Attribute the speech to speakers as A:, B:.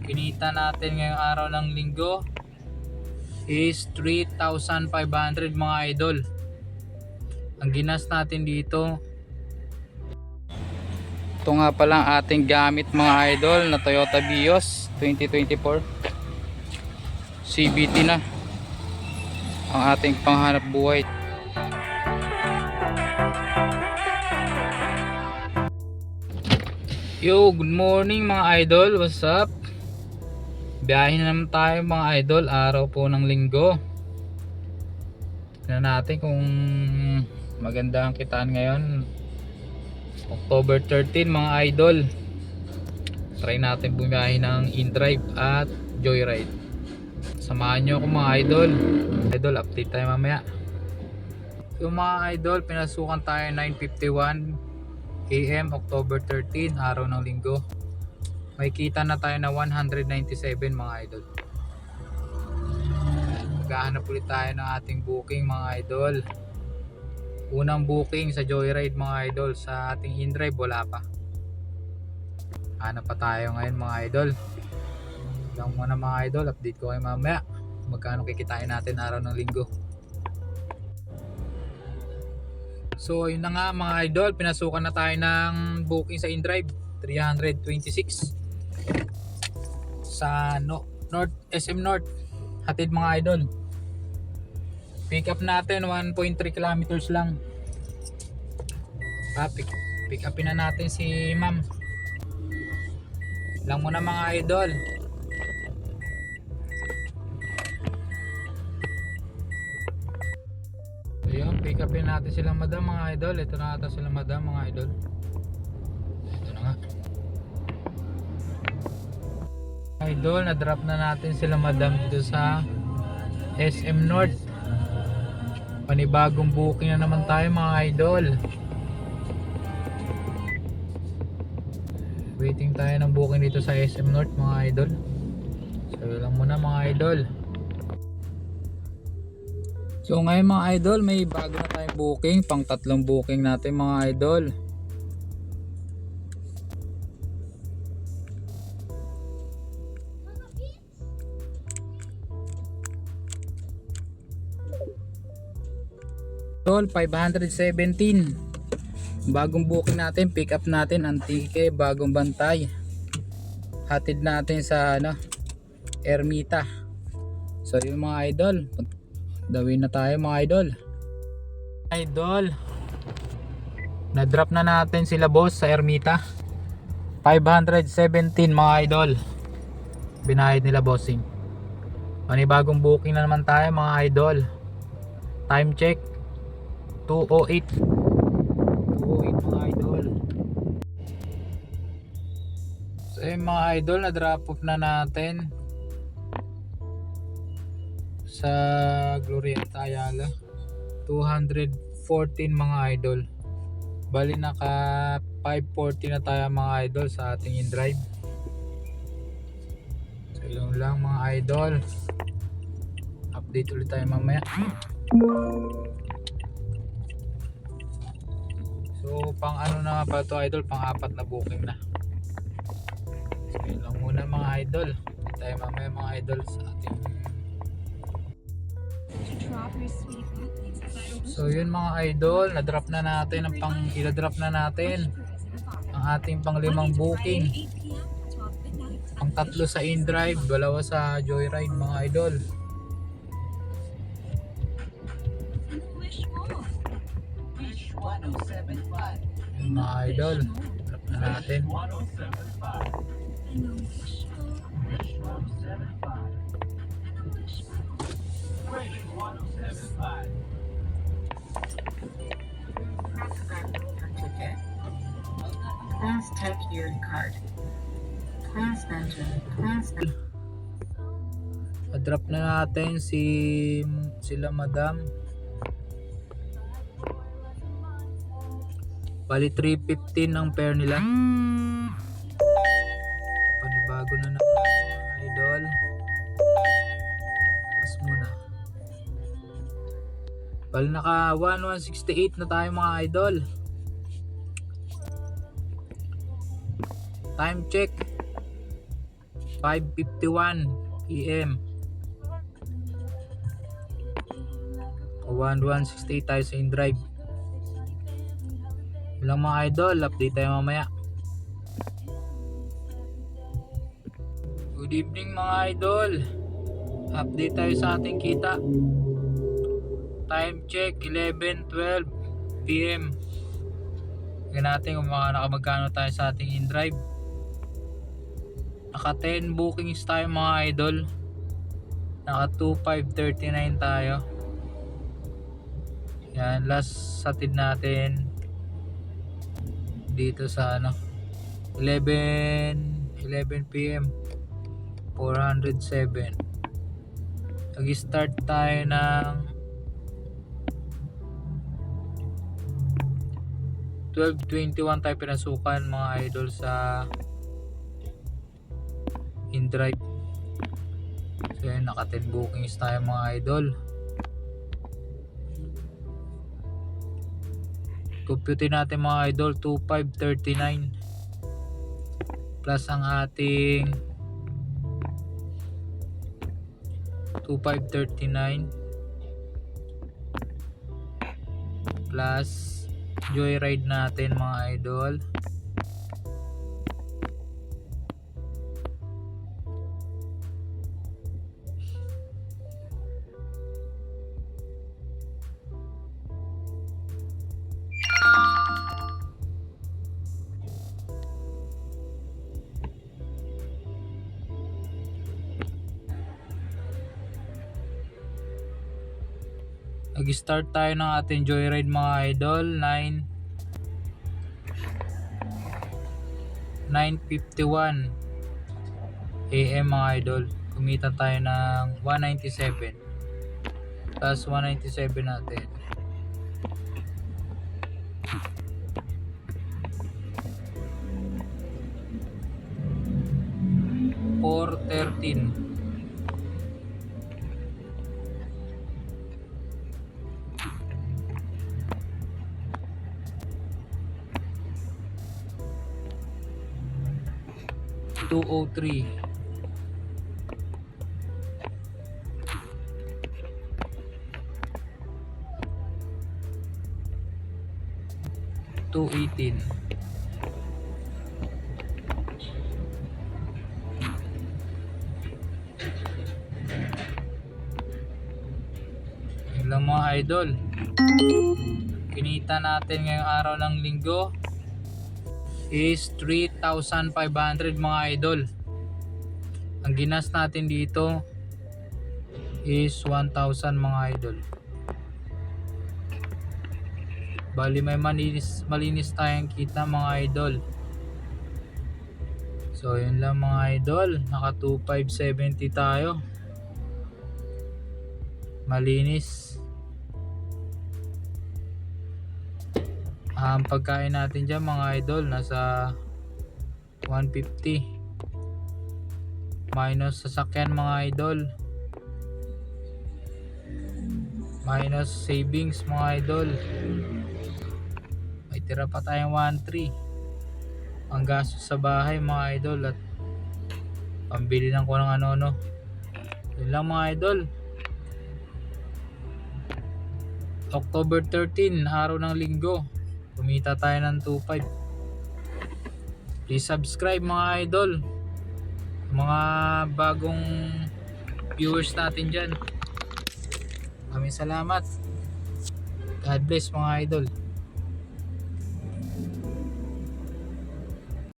A: Kinita natin ngayong araw ng linggo is 3,500 mga idol. Ang ginas natin dito, ito nga pala ang ating gamit mga idol na Toyota Vios 2024 CVT na ang ating panghanap buhay. Yo, good morning mga idol, what's up? Biyahe na naman tayo mga idol, araw po ng linggo. Tignan natin kung maganda ang kitaan ngayon. October 13 mga idol. Try natin bumiyahe ng InDrive at Joyride. Samahan nyo ako mga idol. Idol, update tayo mamaya. Yung mga idol, pinasukan tayo 9:51 AM October 13, araw ng linggo. May kita na tayo na 197 mga idol. Maghahanap ulit tayo ng ating booking mga idol. Unang booking sa Joyride mga idol. Sa ating InDrive wala pa. Hanap pa tayo ngayon mga idol. Lang muna mga idol, update ko kayo mamaya magkano kikitain natin araw ng linggo. So yun na nga mga idol, pinasukan na tayo ng booking sa InDrive 326 sa North SM North, hatid mga idol. Pick up natin 1.3 kilometers lang. Pick upin na natin si ma'am. Lang muna mga idol. Ayun, pick upin natin sila madam mga idol. Ito na ata sila madam mga idol. Ito na nga. Idol, na-drop na natin sila madam dito sa SM North. Panibagong booking na naman tayo mga idol. Waiting tayo ng booking dito sa SM North mga idol. So lang muna mga idol. So ngayon mga idol, may bago na tayong booking, pang tatlong booking natin mga idol. Idol 517. Bagong booking natin, pick up natin Antique, Bagong Bantay. Hatid natin sa Ermita. So yung mga idol, dawin na tayo mga idol. Idol, na-drop na natin sila boss sa Ermita. 517 mga idol. Binayad nila bossing. Panibagong booking na naman tayo mga idol. Time check 2:08 mga idol. So yung mga idol, na-drop off na natin sa Glorieta Ayala 214 mga idol. Bali naka 540 na tayo mga idol sa ating InDrive. So yun lang mga idol, update ulit tayo mamaya. So pang ano na pa to idol, pang apat na booking na. So yun lang muna mga idol, update tayo mamaya mga idol sa ating. So yun mga idol, na-drop na natin ang ila-drop na natin ang ating pang limang booking. Ang tatlo sa InDrive, dalawa sa Joyride mga idol. Yun mga idol, drop na natin.
B: Please take your card. Please enter.
A: Na-drop na natin sila madam. Bali 315 ang pair nila. Panibago na naman mga idol. Pas muna. Bali naka 1168 na tayo mga idol. Time check 5:51 PM. 1168 tayo sa InDrive. Ilang mga idol, update tayo mamaya. Good evening mga idol. Update tayo sa ating kita. Time check 11:12 PM. Tingnan natin kung nakamagkano tayo sa ating InDrive. Naka 10 bookings tayo mga idol. Naka 2,539 tayo. Yan, last satid natin dito sa 11 PM 407. Nag-start tayo ng 12:21 tayo pinasukan mga idol sa InDrive. So yun, naka 10 bookings tayo mga idol. Compute natin mga idol, 2,539 plus ang ating 2,539 plus joyride natin mga idol. Nag-start tayo ng ating joyride mga idol 9:51 AM mga idol. Kumita tayo ng 197 plus 197 natin 413. $203. $218. Yun lang mga idol. Kinita natin ngayong araw ng linggo is 3,500 mga idol. Ang ginas natin dito is 1,000 mga idol. Bali may malinis tayong kita mga idol. So yun lang mga idol, naka 2,570 tayo. Malinis. Ang pagkain natin dyan mga idol nasa 150 minus sasakyan mga idol, minus savings mga idol, may tira pa tayong 1,300 ang gastos sa bahay mga idol at pambili lang ko ng ano. Yun lang mga idol. October 13, araw ng linggo, kumita tayo ng 2,500. Please subscribe mga idol, mga bagong viewers natin dyan. Maraming salamat. God bless mga idol.